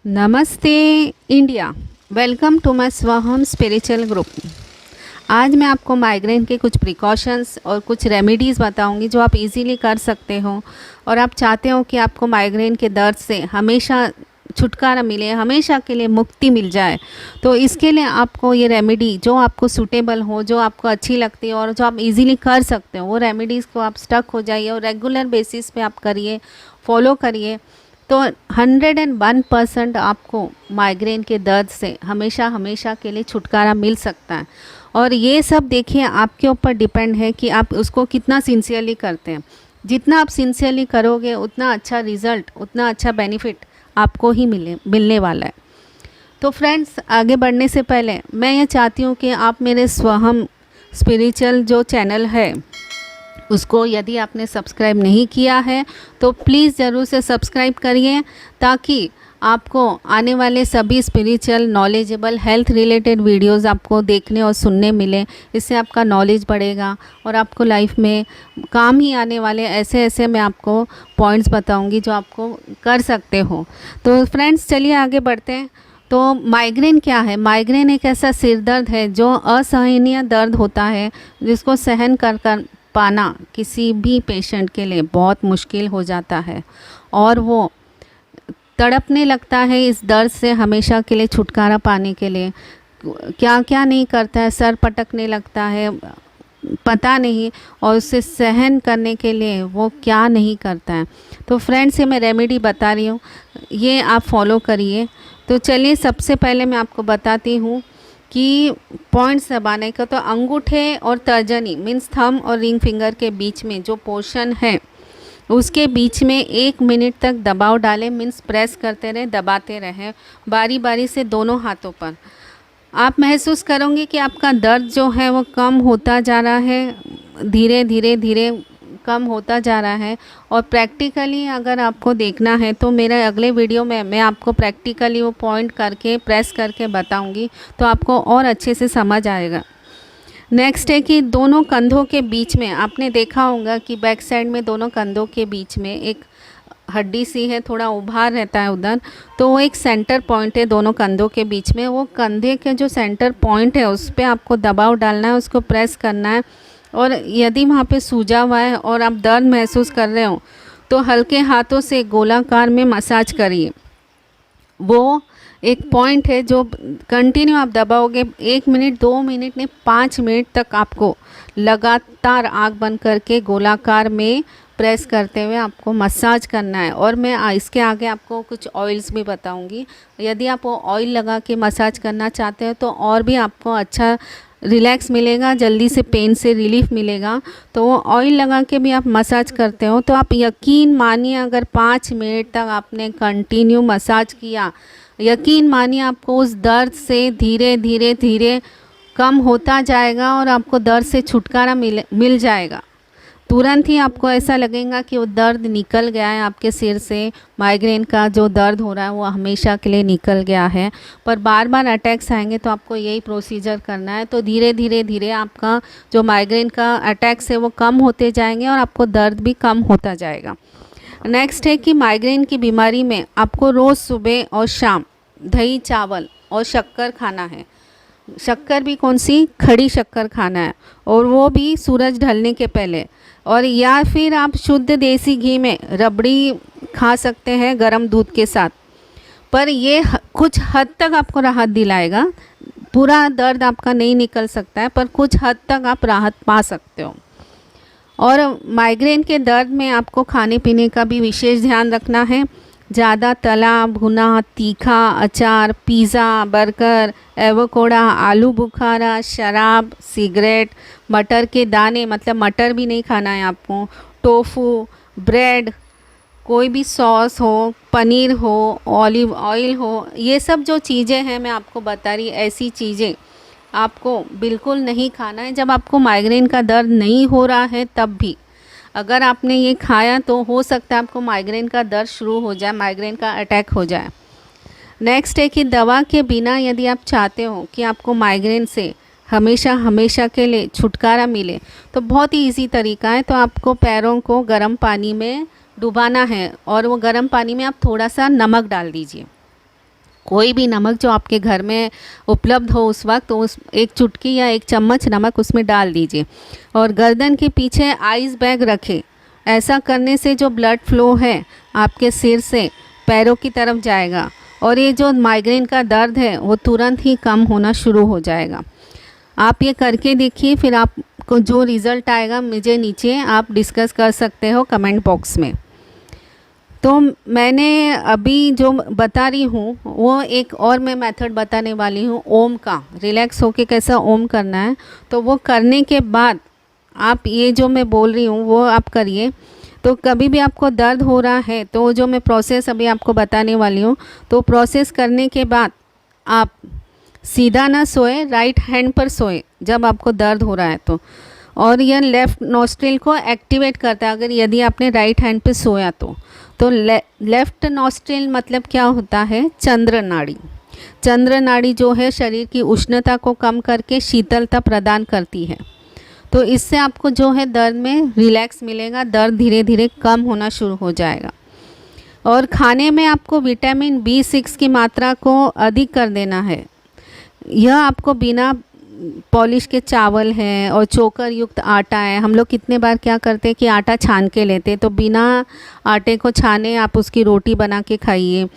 नमस्ते India. Welcome to my Swaham spiritual group. आज मैं आपको माइग्रेन के कुछ प्रिकॉशंस और कुछ रेमेडीज़ बताऊंगी जो आप इजीली कर सकते हो और आप चाहते हो कि आपको माइग्रेन के दर्द से हमेशा छुटकारा मिले, हमेशा के लिए मुक्ति मिल जाए। तो इसके लिए आपको ये रेमेडी जो आपको सूटेबल हो, जो आपको अच्छी लगती है और जो आप इजीली कर सकते हो, वो रेमेडीज़ को आप स्टक हो जाइए और रेगुलर बेसिस पे आप करिए, फॉलो करिए। तो 101% आपको माइग्रेन के दर्द से हमेशा हमेशा के लिए छुटकारा मिल सकता है। और ये सब देखिए आपके ऊपर डिपेंड है कि आप उसको कितना सिंसियरली करते हैं। जितना आप सिंसियरली करोगे उतना अच्छा रिज़ल्ट, उतना अच्छा बेनिफिट आपको ही मिलने वाला है। तो फ्रेंड्स, आगे बढ़ने से पहले मैं ये चाहती हूँ कि आप मेरे स्वहम स्पिरिचुअल जो चैनल है उसको यदि आपने सब्सक्राइब नहीं किया है तो प्लीज़ ज़रूर से सब्सक्राइब करिए, ताकि आपको आने वाले सभी spiritual, knowledgeable, health related videos आपको देखने और सुनने मिले। इससे आपका नॉलेज बढ़ेगा और आपको लाइफ में काम ही आने वाले ऐसे ऐसे मैं आपको पॉइंट्स बताऊंगी जो आपको कर सकते हो। तो फ्रेंड्स, चलिए आगे बढ़ते हैं। तो माइग्रेन क्या है? माइग्रेन एक ऐसा सिर दर्द है जो असहनीय दर्द होता है, जिसको सहन कर पाना किसी भी पेशेंट के लिए बहुत मुश्किल हो जाता है और वो तड़पने लगता है इस दर्द से हमेशा के लिए छुटकारा पाने के लिए। क्या क्या नहीं करता है, सर पटकने लगता है, पता नहीं, और उससे सहन करने के लिए वो क्या नहीं करता है। तो फ्रेंड्स, ये मैं रेमेडी बता रही हूँ, ये आप फॉलो करिए। तो चलिए, सबसे पहले मैं आपको बताती हूँ कि पॉइंट्स दबाने का। तो अंगूठे और तर्जनी मीन्स थंब और रिंग फिंगर के बीच में जो पोर्शन है उसके बीच में 1 मिनट तक दबाव डालें, मीन्स प्रेस करते रहें, दबाते रहें बारी बारी से दोनों हाथों पर। आप महसूस करोगे कि आपका दर्द जो है वो कम होता जा रहा है, धीरे धीरे धीरे कम होता जा रहा है। और प्रैक्टिकली अगर आपको देखना है तो मेरे अगले वीडियो में मैं आपको प्रैक्टिकली वो पॉइंट करके, प्रेस करके बताऊंगी, तो आपको और अच्छे से समझ आएगा। नेक्स्ट है कि दोनों कंधों के बीच में आपने देखा होगा कि बैक साइड में दोनों कंधों के बीच में एक हड्डी सी है, थोड़ा उभार रहता है उधर, तो वो एक सेंटर पॉइंट है दोनों कंधों के बीच में। वो कंधे के जो सेंटर पॉइंट है उस पर आपको दबाव डालना है, उसको प्रेस करना है। और यदि वहाँ पे सूजा हुआ है और आप दर्द महसूस कर रहे हो तो हल्के हाथों से गोलाकार में मसाज करिए। वो एक पॉइंट है जो कंटिन्यू आप दबाओगे, 1 मिनट, 2 मिनट नहीं, 5 मिनट तक आपको लगातार आँख बंद करके गोलाकार में प्रेस करते हुए आपको मसाज करना है। और मैं इसके आगे आपको कुछ ऑयल्स भी बताऊंगी। यदि आप वो ऑयल लगा के मसाज करना चाहते हो तो और भी आपको अच्छा रिलैक्स मिलेगा, जल्दी से पेन से रिलीफ मिलेगा। तो वो ऑयल लगा के भी आप मसाज करते हो तो आप यकीन मानिए, अगर 5 मिनट तक आपने कंटिन्यू मसाज किया, यकीन मानिए आपको उस दर्द से धीरे धीरे धीरे कम होता जाएगा और आपको दर्द से छुटकारा मिल जाएगा। तुरंत ही आपको ऐसा लगेगा कि वो दर्द निकल गया है आपके सिर से। माइग्रेन का जो दर्द हो रहा है वो हमेशा के लिए निकल गया है। पर बार बार अटैक्स आएंगे तो आपको यही प्रोसीजर करना है। तो धीरे धीरे धीरे आपका जो माइग्रेन का अटैक्स है वो कम होते जाएंगे और आपको दर्द भी कम होता जाएगा। नेक्स्ट है कि माइग्रेन की बीमारी में आपको रोज़ सुबह और शाम दही, चावल और शक्कर खाना है। शक्कर भी कौन सी? खड़ी शक्कर खाना है, और वो भी सूरज ढलने के पहले। और या फिर आप शुद्ध देसी घी में रबड़ी खा सकते हैं गरम दूध के साथ। पर ये कुछ हद तक आपको राहत दिलाएगा। पूरा दर्द आपका नहीं निकल सकता है, पर कुछ हद तक आप राहत पा सकते हो। और माइग्रेन के दर्द में आपको खाने पीने का भी विशेष ध्यान रखना है। ज़्यादा तला भुना, तीखा, अचार, पिज़्ज़ा, बर्गर, एवोकाडो, आलू बुखारा, शराब, सिगरेट, मटर के दाने, मतलब मटर भी नहीं खाना है आपको, टोफू, ब्रेड, कोई भी सॉस हो, पनीर हो, ऑलिव ऑयल हो, ये सब जो चीज़ें हैं मैं आपको बता रही, ऐसी चीज़ें आपको बिल्कुल नहीं खाना है जब आपको माइग्रेन का दर्द नहीं हो रहा है। तब भी अगर आपने ये खाया तो हो सकता है आपको माइग्रेन का दर्द शुरू हो जाए, माइग्रेन का अटैक हो जाए। नेक्स्ट है कि दवा के बिना यदि आप चाहते हो कि आपको माइग्रेन से हमेशा हमेशा के लिए छुटकारा मिले तो बहुत ही इजी तरीका है। तो आपको पैरों को गर्म पानी में डुबाना है और वो गर्म पानी में आप थोड़ा सा नमक डाल दीजिए। कोई भी नमक जो आपके घर में उपलब्ध हो उस वक्त, तो उस एक चुटकी या एक चम्मच नमक उसमें डाल दीजिए और गर्दन के पीछे आइस बैग रखें। ऐसा करने से जो ब्लड फ्लो है आपके सिर से पैरों की तरफ जाएगा और ये जो माइग्रेन का दर्द है वो तुरंत ही कम होना शुरू हो जाएगा। आप ये करके देखिए, फिर आपको जो रिज़ल्ट आएगा मुझे नीचे आप डिस्कस कर सकते हो कमेंट बॉक्स में। तो मैंने अभी जो बता रही हूँ वो एक और मैं मेथड बताने वाली हूँ ओम का, रिलैक्स होके कैसा ओम करना है। तो वो करने के बाद आप ये जो मैं बोल रही हूँ वो आप करिए। तो कभी भी आपको दर्द हो रहा है तो जो मैं प्रोसेस अभी आपको बताने वाली हूँ, तो प्रोसेस करने के बाद आप सीधा ना सोए, राइट हैंड पर सोए जब आपको दर्द हो रहा है तो। और यह लेफ़्ट नॉस्ट्रिल को एक्टिवेट करता है अगर यदि आपने राइट हैंड पे सोया तो लेफ़्ट नॉस्ट्रिल मतलब क्या होता है, चंद्र नाड़ी। चंद्र नाड़ी जो है शरीर की उष्णता को कम करके शीतलता प्रदान करती है। तो इससे आपको जो है दर्द में रिलैक्स मिलेगा, दर्द धीरे धीरे कम होना शुरू हो जाएगा। और खाने में आपको विटामिन B6 की मात्रा को अधिक कर देना है। यह आपको बिना पॉलिश के चावल हैं और चोकर युक्त आटा है। हम लोग कितने बार क्या करते हैं कि आटा छान के लेते हैं, तो बिना आटे को छाने आप उसकी रोटी बना के खाइए।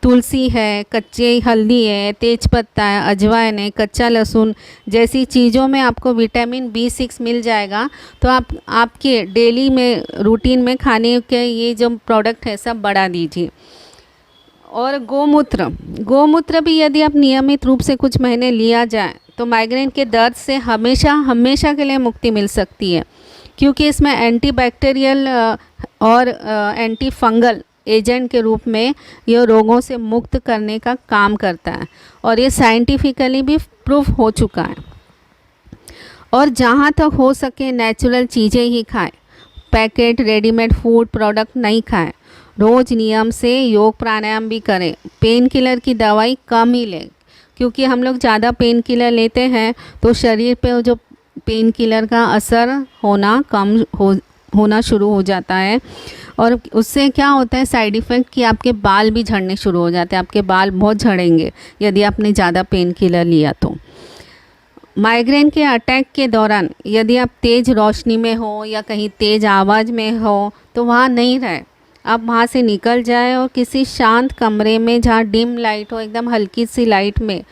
तुलसी है, कच्ची हल्दी है, तेज़पत्ता है, अजवाइन है, कच्चा लहसुन जैसी चीज़ों में आपको विटामिन B6 मिल जाएगा। तो आप आपके डेली में रूटीन में खाने के ये जो प्रोडक्ट है सब बढ़ा दीजिए। और गोमूत्र भी यदि आप नियमित रूप से कुछ महीने लिया जाए तो माइग्रेन के दर्द से हमेशा के लिए मुक्ति मिल सकती है, क्योंकि इसमें एंटीबैक्टीरियल और एंटी फंगल एजेंट के रूप में यह रोगों से मुक्त करने का काम करता है और ये साइंटिफिकली भी प्रूफ हो चुका है। और जहाँ तक हो सके नेचुरल चीज़ें ही खाएं, पैकेट रेडीमेड फूड प्रोडक्ट नहीं खाएं। रोज़ नियम से योग प्राणायाम भी करें। पेन किलर की दवाई कम ही लें, क्योंकि हम लोग ज़्यादा पेन किलर लेते हैं तो शरीर पे जो पेन किलर का असर होना शुरू हो जाता है और उससे क्या होता है साइड इफ़ेक्ट कि आपके बाल भी झड़ने शुरू हो जाते हैं। आपके बाल बहुत झड़ेंगे यदि आपने ज़्यादा पेन किलर लिया तो। माइग्रेन के अटैक के दौरान यदि आप तेज़ रोशनी में हो या कहीं तेज़ आवाज़ में हो तो वहाँ नहीं रहे, आप वहाँ से निकल जाए और किसी शांत कमरे में जहाँ डिम लाइट हो, एकदम हल्की सी लाइट में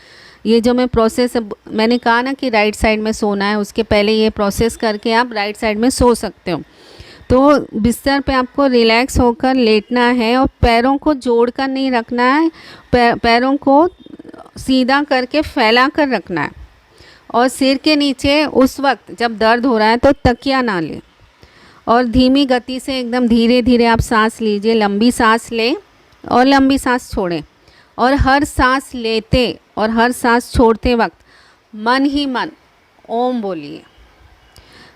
ये जो मैं प्रोसेस मैंने कहा ना कि राइट साइड में सोना है, उसके पहले ये प्रोसेस करके आप राइट साइड में सो सकते हो। तो बिस्तर पे आपको रिलैक्स होकर लेटना है और पैरों को जोड़ कर नहीं रखना है, पैरों को सीधा करके फैला कर रखना है। और सिर के नीचे उस वक्त जब दर्द हो रहा है तो तकिया ना लें और धीमी गति से एकदम धीरे धीरे आप सांस लीजिए। लंबी सांस लें और लंबी सांस छोड़ें और हर सांस लेते और हर सांस छोड़ते वक्त मन ही मन ओम बोलिए।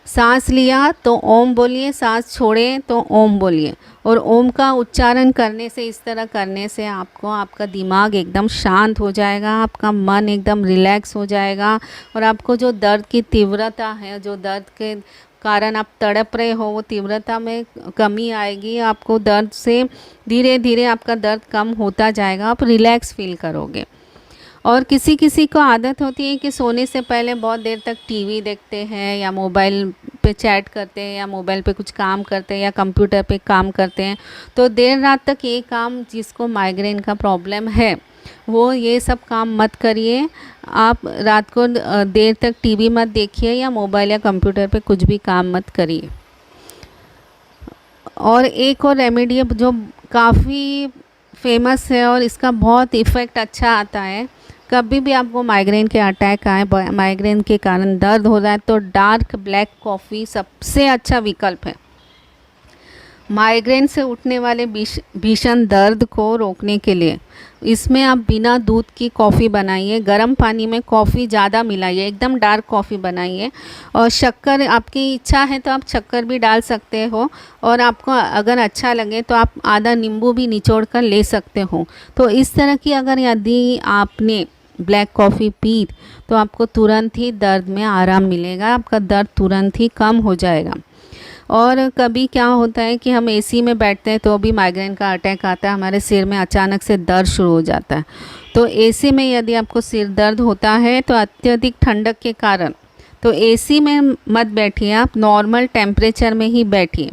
सांस लिया तो ओम बोलिए, सांस छोड़े तो ओम बोलिए। और ओम का उच्चारण करने से, इस तरह करने से आपका दिमाग एकदम शांत हो जाएगा, आपका मन एकदम रिलैक्स हो जाएगा और आपको जो दर्द की तीव्रता है, जो दर्द के कारण आप तड़प रहे हो, वो तीव्रता में कमी आएगी। आपको दर्द से धीरे धीरे आपका दर्द कम होता जाएगा, आप रिलैक्स फील करोगे। और किसी किसी को आदत होती है कि सोने से पहले बहुत देर तक टीवी देखते हैं या मोबाइल पे चैट करते हैं या मोबाइल पे कुछ काम करते हैं या कंप्यूटर पे काम करते हैं, तो देर रात तक ये काम, जिसको माइग्रेन का प्रॉब्लम है वो ये सब काम मत करिए। आप रात को देर तक टीवी मत देखिए या मोबाइल या कंप्यूटर पे कुछ भी काम मत करिए। और एक और रेमेडी है जो काफ़ी फेमस है और इसका बहुत इफ़ेक्ट अच्छा आता है। कभी भी आपको माइग्रेन के अटैक आए, माइग्रेन के कारण दर्द हो रहा है, तो डार्क ब्लैक कॉफ़ी सबसे अच्छा विकल्प है। माइग्रेन से उठने वाले भीषण दर्द को रोकने के लिए इसमें आप बिना दूध की कॉफ़ी बनाइए, गर्म पानी में कॉफ़ी ज़्यादा मिलाइए, एकदम डार्क कॉफ़ी बनाइए। और शक्कर, आपकी इच्छा है तो आप शक्कर भी डाल सकते हो और आपको अगर अच्छा लगे तो आप आधा नींबू भी निचोड़ कर ले सकते हो। तो इस तरह की अगर यदि आपने ब्लैक कॉफ़ी पी तो आपको तुरंत ही दर्द में आराम मिलेगा, आपका दर्द तुरंत ही कम हो जाएगा। और कभी क्या होता है कि हम एसी में बैठते हैं तो भी माइग्रेन का अटैक आता है, हमारे सिर में अचानक से दर्द शुरू हो जाता है। तो एसी में यदि आपको सिर दर्द होता है तो अत्यधिक ठंडक के कारण तो एसी में मत बैठिए, आप नॉर्मल टेम्परेचर में ही बैठिए।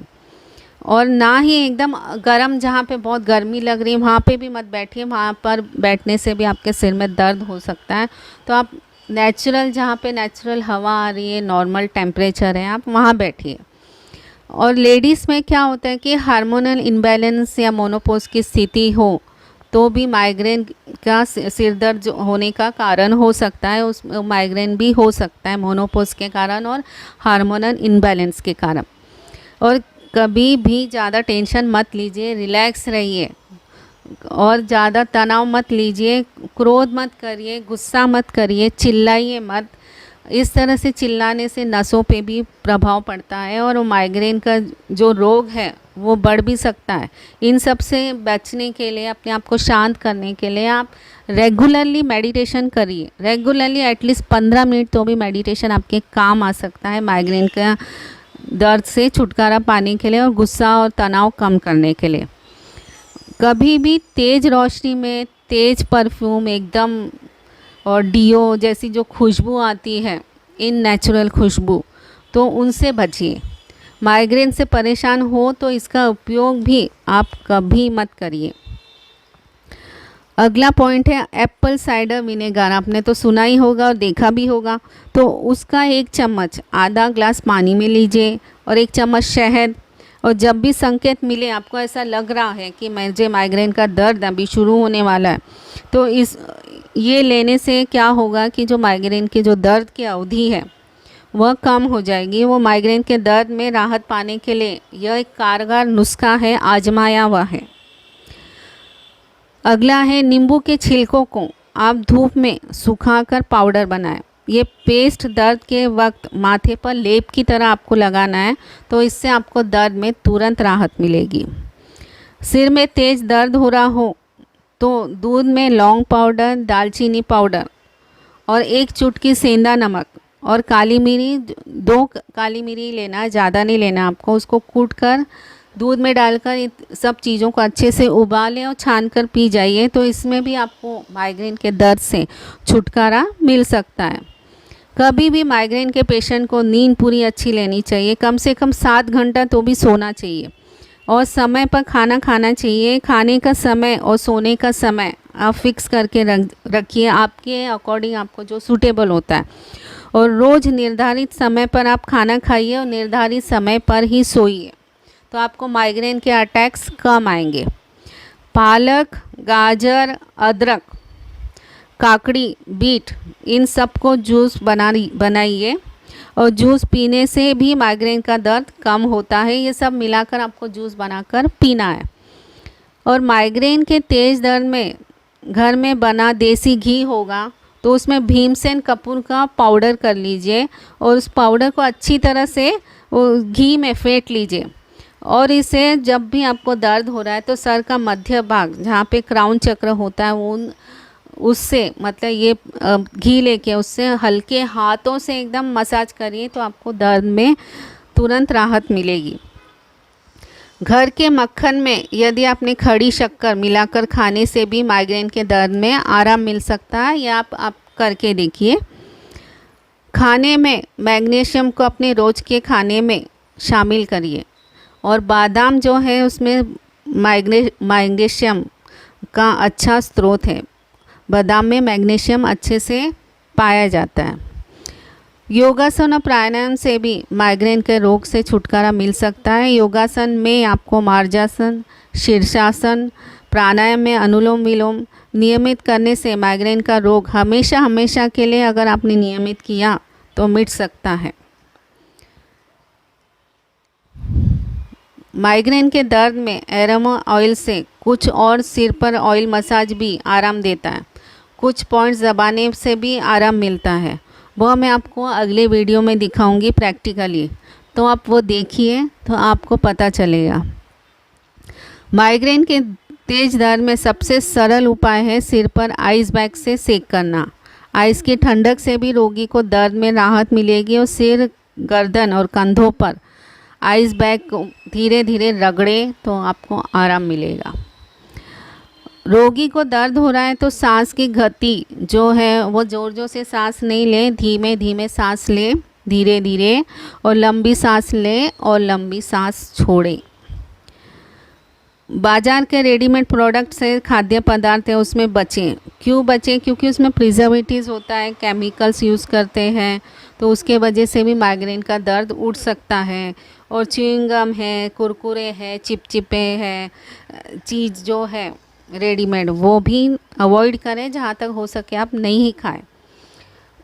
और ना ही एकदम गर्म, जहाँ पे बहुत गर्मी लग रही है वहाँ पे भी मत बैठिए, वहाँ पर बैठने से भी आपके सिर में दर्द हो सकता है। तो आप नेचुरल, जहाँ पे नेचुरल हवा आ रही है, नॉर्मल टेम्परेचर है, आप वहाँ बैठिए। और लेडीज़ में क्या होता है कि हार्मोनल इम्बैलेंस या मोनोपोज की स्थिति हो तो भी माइग्रेन का सिर दर्द होने का कारण हो सकता है। उस माइग्रेन भी हो सकता है मोनोपोज के कारण और हार्मोनल इम्बैलेंस के कारण। और कभी भी ज़्यादा टेंशन मत लीजिए, रिलैक्स रहिए और ज़्यादा तनाव मत लीजिए, क्रोध मत करिए, गुस्सा मत करिए, चिल्लाइए मत। इस तरह से चिल्लाने से नसों पे भी प्रभाव पड़ता है और माइग्रेन का जो रोग है वो बढ़ भी सकता है। इन सब से बचने के लिए, अपने आप को शांत करने के लिए आप रेगुलरली मेडिटेशन करिए। रेगुलरली एटलीस्ट 15 मिनट तो भी मेडिटेशन आपके काम आ सकता है माइग्रेन का दर्द से छुटकारा पाने के लिए और गुस्सा और तनाव कम करने के लिए। कभी भी तेज़ रोशनी में तेज़ परफ्यूम एकदम और डियो जैसी जो खुशबू आती है, इन नेचुरल खुशबू, तो उनसे बचिए। माइग्रेन से परेशान हो तो इसका उपयोग भी आप कभी मत करिए। अगला पॉइंट है एप्पल साइडर विनेगर। आपने तो सुना ही होगा और देखा भी होगा। तो उसका 1 चम्मच आधा ग्लास पानी में लीजिए और 1 चम्मच शहद। और जब भी संकेत मिले, आपको ऐसा लग रहा है कि मुझे माइग्रेन का दर्द अभी शुरू होने वाला है, तो ये लेने से क्या होगा कि जो माइग्रेन की जो दर्द की अवधि है वह कम हो जाएगी। वो माइग्रेन के दर्द में राहत पाने के लिए यह एक कारगर नुस्खा है, आजमाया हुआ है। अगला है नींबू के छिलकों को आप धूप में सुखाकर पाउडर बनाएं। ये पेस्ट दर्द के वक्त माथे पर लेप की तरह आपको लगाना है, तो इससे आपको दर्द में तुरंत राहत मिलेगी। सिर में तेज़ दर्द हो रहा हो तो दूध में लौंग पाउडर, दालचीनी पाउडर और 1 चुटकी सेंधा नमक और काली मिरी, 2 काली मिरी लेना है, ज़्यादा नहीं लेना आपको। उसको कूट कर दूध में डालकर सब चीज़ों को अच्छे से उबालें और छान कर पी जाइए। तो इसमें भी आपको माइग्रेन के दर्द से छुटकारा मिल सकता है। कभी भी माइग्रेन के पेशेंट को नींद पूरी अच्छी लेनी चाहिए, कम से कम 7 घंटा तो भी सोना चाहिए और समय पर खाना खाना चाहिए। खाने का समय और सोने का समय आप फिक्स करके रखिए, आपके अकॉर्डिंग आपको जो सूटेबल होता है। और रोज़ निर्धारित समय पर आप खाना खाइए और निर्धारित समय पर ही सोइए, तो आपको माइग्रेन के अटैक्स कम आएंगे। पालक, गाजर, अदरक, काकड़ी, बीट, इन सब को जूस बनाइए और जूस पीने से भी माइग्रेन का दर्द कम होता है। ये सब मिलाकर आपको जूस बनाकर पीना है। और माइग्रेन के तेज़ दर्द में घर में बना देसी घी होगा तो उसमें भीमसेन कपूर का पाउडर कर लीजिए और उस पाउडर को अच्छी तरह से वो घी में फेंट लीजिए। और इसे जब भी आपको दर्द हो रहा है तो सर का मध्य भाग, जहाँ पे क्राउन चक्र होता है, वो उससे मतलब ये घी लेके उससे हल्के हाथों से एकदम मसाज करिए, तो आपको दर्द में तुरंत राहत मिलेगी। घर के मक्खन में यदि आपने खड़ी शक्कर मिलाकर खाने से भी माइग्रेन के दर्द में आराम मिल सकता है। या आप करके देखिए। खाने में मैग्नीशियम को अपने रोज़ के खाने में शामिल करिए। और बादाम जो है उसमें मैग्नीशियम का अच्छा स्रोत है। बादाम में मैग्नीशियम अच्छे से पाया जाता है। योगासन और प्राणायाम से भी माइग्रेन के रोग से छुटकारा मिल सकता है। योगासन में आपको मार्जासन, शीर्षासन, प्राणायाम में अनुलोम विलोम नियमित करने से माइग्रेन का रोग हमेशा के लिए, अगर आपने नियमित किया तो, मिट सकता है। माइग्रेन के दर्द में एरोमा ऑयल से कुछ और सिर पर ऑयल मसाज भी आराम देता है। कुछ पॉइंट्स दबाने से भी आराम मिलता है, वह मैं आपको अगले वीडियो में दिखाऊंगी प्रैक्टिकली, तो आप वो देखिए तो आपको पता चलेगा। माइग्रेन के तेज दर्द में सबसे सरल उपाय है सिर पर आइस बैग से सेक करना। आइस की ठंडक से भी रोगी को दर्द में राहत मिलेगी और सिर, गर्दन और कंधों पर आइस बैग को धीरे धीरे रगड़े तो आपको आराम मिलेगा। रोगी को दर्द हो रहा है तो सांस की गति जो है वो ज़ोर ज़ोर से सांस नहीं ले, धीमे धीमे सांस ले, धीरे धीरे, और लंबी सांस ले और लंबी सांस छोड़े। बाज़ार के रेडीमेड प्रोडक्ट्स है, खाद्य पदार्थ है, उसमें बचें। क्यों बचें? क्योंकि उसमें प्रिजर्वेटिव्स होता है, केमिकल्स यूज़ करते हैं, तो उसके वजह से भी माइग्रेन का दर्द उठ सकता है। और च्युइंग गम है, कुरकुरे है, चिपचिपे है, चीज़ जो है रेडीमेड वो भी अवॉइड करें, जहाँ तक हो सके आप नहीं ही खाएं।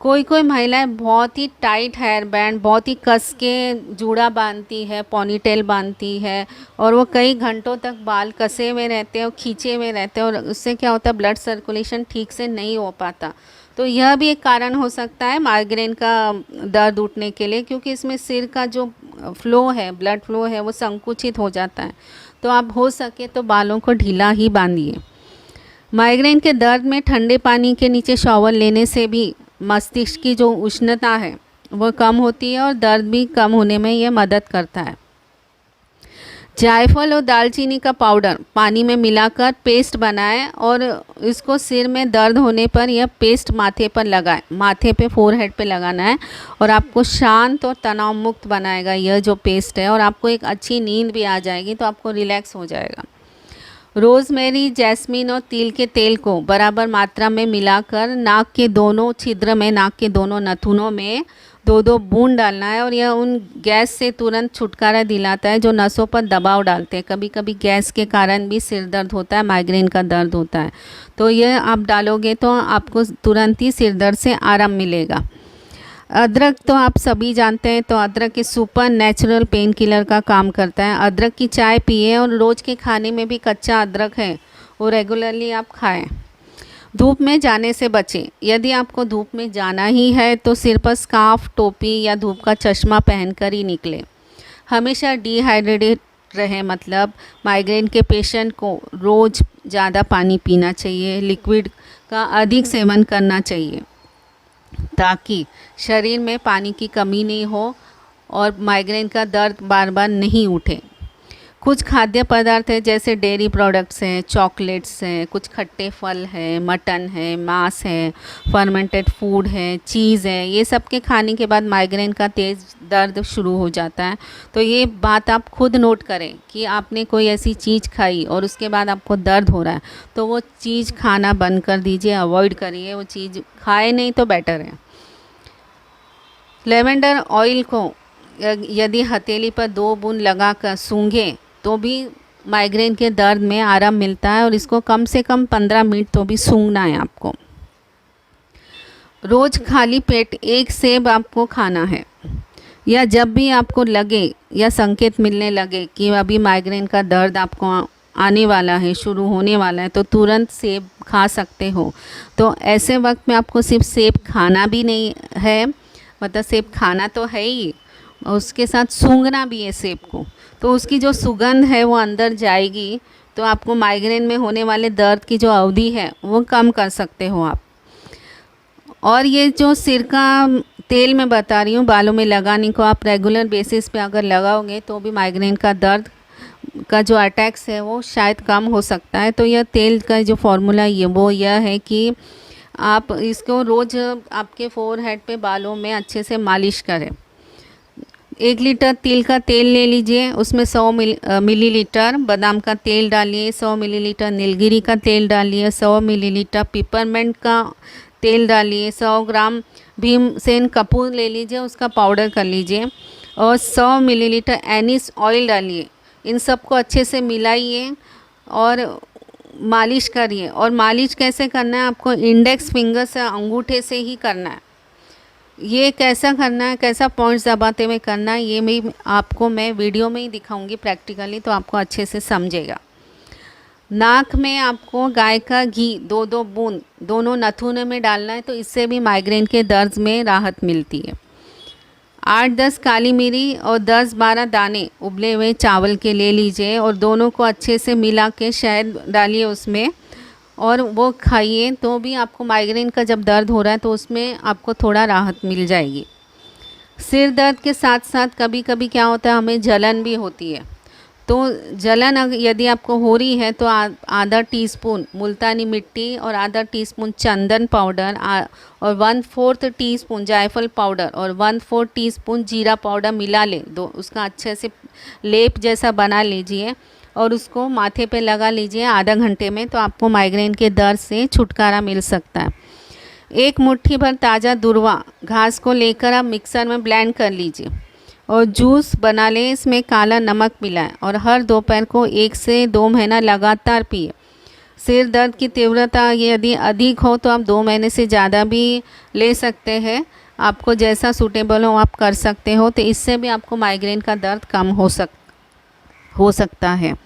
कोई कोई महिलाएं बहुत ही टाइट हेयर बैंड, बहुत ही कस के जूड़ा बांधती है, पॉनीटेल बांधती है, और वो कई घंटों तक बाल कसे हुए रहते हैं और खींचे हुए रहते हैं, और उससे क्या होता है, ब्लड सर्कुलेशन ठीक से नहीं हो पाता। तो यह भी एक कारण हो सकता है माइग्रेन का दर्द उठने के लिए, क्योंकि इसमें सिर का जो फ्लो है, ब्लड फ्लो है, वो संकुचित हो जाता है। तो आप हो सके तो बालों को ढीला ही बांधिए। माइग्रेन के दर्द में ठंडे पानी के नीचे शॉवर लेने से भी मस्तिष्क की जो उष्णता है वो कम होती है और दर्द भी कम होने में यह मदद करता है। जायफल और दालचीनी का पाउडर पानी में मिलाकर पेस्ट बनाएं और इसको सिर में दर्द होने पर यह पेस्ट माथे पर लगाएं। माथे पे, फोरहेड पे लगाना है, और आपको शांत और तनाव मुक्त बनाएगा यह जो पेस्ट है, और आपको एक अच्छी नींद भी आ जाएगी, तो आपको रिलैक्स हो जाएगा। रोज़मेरी, जैस्मिन और तिल के तेल को बराबर मात्रा में मिलाकर नाक के दोनों छिद्र में, नाक के दोनों नथुनों में 2-2 बूंद डालना है, और यह उन गैस से तुरंत छुटकारा दिलाता है जो नसों पर दबाव डालते हैं। कभी कभी गैस के कारण भी सिर दर्द होता है, माइग्रेन का दर्द होता है, तो यह आप डालोगे तो आपको तुरंत ही सिर दर्द से आराम मिलेगा। अदरक तो आप सभी जानते हैं, तो अदरक के सुपर नेचुरल पेन किलर का काम करता है। अदरक की चाय पिए, और रोज़ के खाने में भी कच्चा अदरक है वो रेगुलरली आप खाएं। धूप में जाने से बचें। यदि आपको धूप में जाना ही है तो सिर पर स्कार्फ, टोपी या धूप का चश्मा पहनकर ही निकलें। हमेशा डिहाइड्रेटेड रहें, मतलब माइग्रेन के पेशेंट को रोज़ ज़्यादा पानी पीना चाहिए, लिक्विड का अधिक सेवन करना चाहिए, ताकि शरीर में पानी की कमी नहीं हो और माइग्रेन का दर्द बार बार नहीं उठे। कुछ खाद्य पदार्थ है जैसे डेयरी प्रोडक्ट्स हैं, चॉकलेट्स हैं, कुछ खट्टे फल हैं, मटन है, मांस है, फर्मेंटेड फूड है, चीज़ है, ये सब के खाने के बाद माइग्रेन का तेज़ दर्द शुरू हो जाता है। तो ये बात आप खुद नोट करें कि आपने कोई ऐसी चीज़ खाई और उसके बाद आपको दर्द हो रहा है, तो वो चीज़ खाना बंद कर दीजिए, अवॉइड करिए, वो चीज़ खाए नहीं तो बेटर है। लेवेंडर ऑयल को यदि हथेली पर 2 बूंद लगाकर सूंघें तो भी माइग्रेन के दर्द में आराम मिलता है, और इसको कम से कम 15 मिनट तो भी सूंघना है आपको। रोज़ खाली पेट 1 सेब आपको खाना है, या जब भी आपको लगे या संकेत मिलने लगे कि अभी माइग्रेन का दर्द आपको आने वाला है, शुरू होने वाला है, तो तुरंत सेब खा सकते हो। तो ऐसे वक्त में आपको सिर्फ सेब खाना भी नहीं है, मतलब सेब खाना तो है ही, और उसके साथ सूंघना भी है सेब को, तो उसकी जो सुगंध है वो अंदर जाएगी, तो आपको माइग्रेन में होने वाले दर्द की जो अवधि है वो कम कर सकते हो आप। और ये जो सिर का तेल मैं बता रही हूँ बालों में लगाने को, आप रेगुलर बेसिस पे अगर लगाओगे तो भी माइग्रेन का दर्द का जो अटैक्स है वो शायद कम हो सकता है। तो यह तेल का जो फॉर्मूला यह है कि आप इसको रोज़ आपके फोरहेड पे, बालों में अच्छे से मालिश करें। 1 लीटर तिल का तेल ले लीजिए, उसमें 100 मिलीलीटर बादाम का तेल डालिए, 100 मिलीलीटर नीलगिरी का तेल डालिए, 100 मिलीलीटर पिपरमेंट का तेल डालिए, 100 ग्राम भीमसेन कपूर ले लीजिए, उसका पाउडर कर लीजिए, और 100 मिलीलीटर एनिस ऑयल डालिए। इन सबको अच्छे से मिलाइए और मालिश करिए। और मालिश कैसे करना है, आपको इंडेक्स फिंगर से, अंगूठे से ही करना है। ये कैसा करना है, कैसा पॉइंट्स दबाते हुए करना है, ये मैं वीडियो में ही दिखाऊंगी प्रैक्टिकली, तो आपको अच्छे से समझेगा। नाक में आपको गाय का घी 2-2 बूंद दोनों नथुने में डालना है, तो इससे भी माइग्रेन के दर्द में राहत मिलती है। 8-10 काली मिरी और 10-12 दाने उबले हुए चावल के ले लीजिए, और दोनों को अच्छे से मिला के शहद डालिए उसमें, और वो खाइए, तो भी आपको माइग्रेन का जब दर्द हो रहा है तो उसमें आपको थोड़ा राहत मिल जाएगी। सिर दर्द के साथ साथ कभी कभी क्या होता है, हमें जलन भी होती है। तो जलन यदि आपको हो रही है तो आधा टीस्पून मुल्तानी मिट्टी और आधा टीस्पून चंदन पाउडर और 1/4 टीस्पून जायफल पाउडर और 1/4 टीस्पून जीरा पाउडर मिला ले दो, उसका अच्छे से लेप जैसा बना लीजिए और उसको माथे पे लगा लीजिए आधा घंटे में, तो आपको माइग्रेन के दर्द से छुटकारा मिल सकता है। एक मुट्ठी भर ताज़ा दुर्वा घास को लेकर आप मिक्सर में ब्लेंड कर लीजिए और जूस बना लें, इसमें काला नमक मिलाएं और हर दोपहर को 1 से 2 महीना लगातार पिए। सिर दर्द की तीव्रता यदि अधिक हो तो आप 2 महीने से ज़्यादा भी ले सकते हैं, आपको जैसा सूटेबल हो आप कर सकते हो। तो इससे भी आपको माइग्रेन का दर्द कम हो सकता है।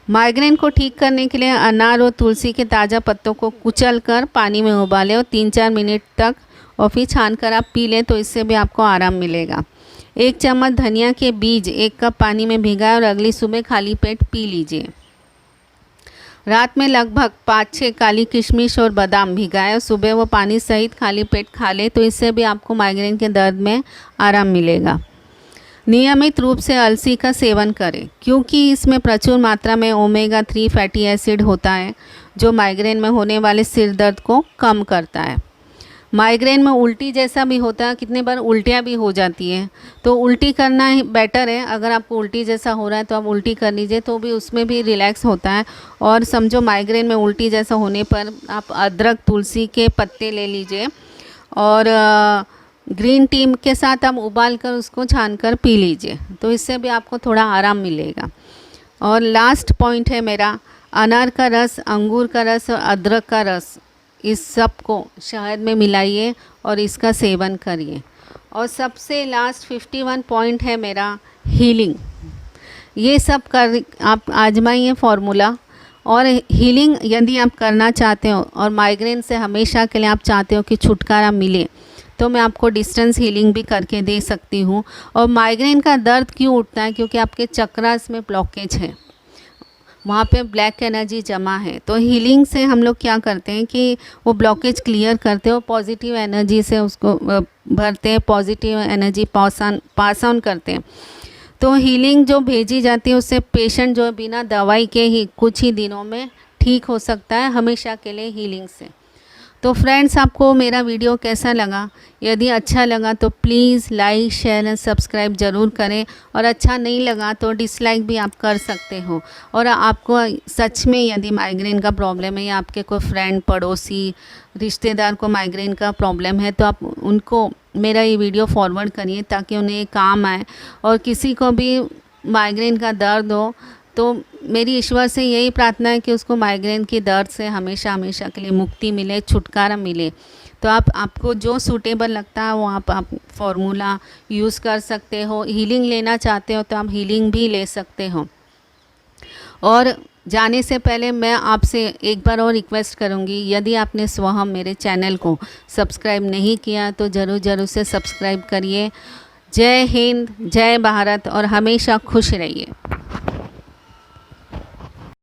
माइग्रेन को ठीक करने के लिए अनार और तुलसी के ताज़ा पत्तों को कुचलकर पानी में उबालें और 3-4 मिनट तक और फिर छान कर आप पी लें, तो इससे भी आपको आराम मिलेगा। 1 चम्मच धनिया के बीज 1 कप पानी में भिगाएं और अगली सुबह खाली पेट पी लीजिए। रात में लगभग 5-6 काली किशमिश और बादाम भिगाएं और सुबह वो पानी सहित खाली पेट खा लें, तो इससे भी आपको माइग्रेन के दर्द में आराम मिलेगा। नियमित रूप से अलसी का सेवन करें, क्योंकि इसमें प्रचुर मात्रा में ओमेगा 3 फैटी एसिड होता है, जो माइग्रेन में होने वाले सिर दर्द को कम करता है। माइग्रेन में उल्टी जैसा भी होता है, कितने बार उल्टियाँ भी हो जाती हैं, तो उल्टी करना ही बेटर है। अगर आपको उल्टी जैसा हो रहा है तो आप उल्टी कर लीजिए, तो भी उसमें भी रिलैक्स होता है। और समझो माइग्रेन में उल्टी जैसा होने पर आप अदरक तुलसी के पत्ते ले लीजिए और ग्रीन टी के साथ आप उबाल कर उसको छान कर पी लीजिए, तो इससे भी आपको थोड़ा आराम मिलेगा। और लास्ट पॉइंट है मेरा, अनार का रस, अंगूर का रस और अदरक का रस, इस सब को शहद में मिलाइए और इसका सेवन करिए। और सबसे लास्ट 51 पॉइंट है मेरा, हीलिंग। ये सब कर आप आजमाइए फॉर्मूला। और हीलिंग यदि आप करना चाहते हो और माइग्रेन से हमेशा के लिए आप चाहते हो कि छुटकारा मिले, तो मैं आपको डिस्टेंस हीलिंग भी करके दे सकती हूँ। और माइग्रेन का दर्द क्यों उठता है, क्योंकि आपके चक्रास में ब्लॉकेज है, वहाँ पे ब्लैक एनर्जी जमा है। तो हीलिंग से हम लोग क्या करते हैं कि वो ब्लॉकेज क्लियर करते हैं और पॉजिटिव एनर्जी से उसको भरते हैं, पॉजिटिव एनर्जी पास ऑन करते हैं। तो हीलिंग जो भेजी जाती है उससे पेशेंट जो बिना दवाई के ही कुछ ही दिनों में ठीक हो सकता है, हमेशा के लिए हीलिंग से। तो फ्रेंड्स, आपको मेरा वीडियो कैसा लगा? यदि अच्छा लगा तो please like share and subscribe ज़रूर करें, और अच्छा नहीं लगा तो डिसलाइक भी आप कर सकते हो। और आपको सच में यदि माइग्रेन का प्रॉब्लम है या आपके कोई फ्रेंड, पड़ोसी, रिश्तेदार को माइग्रेन का प्रॉब्लम है, तो आप उनको मेरा ये वीडियो फॉरवर्ड करिए ताकि उन्हें काम आए। और किसी को भी माइग्रेन का दर्द हो तो मेरी ईश्वर से यही प्रार्थना है कि उसको माइग्रेन के दर्द से हमेशा हमेशा के लिए मुक्ति मिले, छुटकारा मिले। तो आपको जो सूटेबल लगता है वो आप फॉर्मूला यूज़ कर सकते हो। हीलिंग लेना चाहते हो तो आप हीलिंग भी ले सकते हो। और जाने से पहले मैं आपसे एक बार और रिक्वेस्ट करूंगी, यदि आपने स्वहम मेरे चैनल को सब्सक्राइब नहीं किया तो ज़रूर से सब्सक्राइब करिए। जय हिंद, जय भारत और हमेशा खुश रहिए।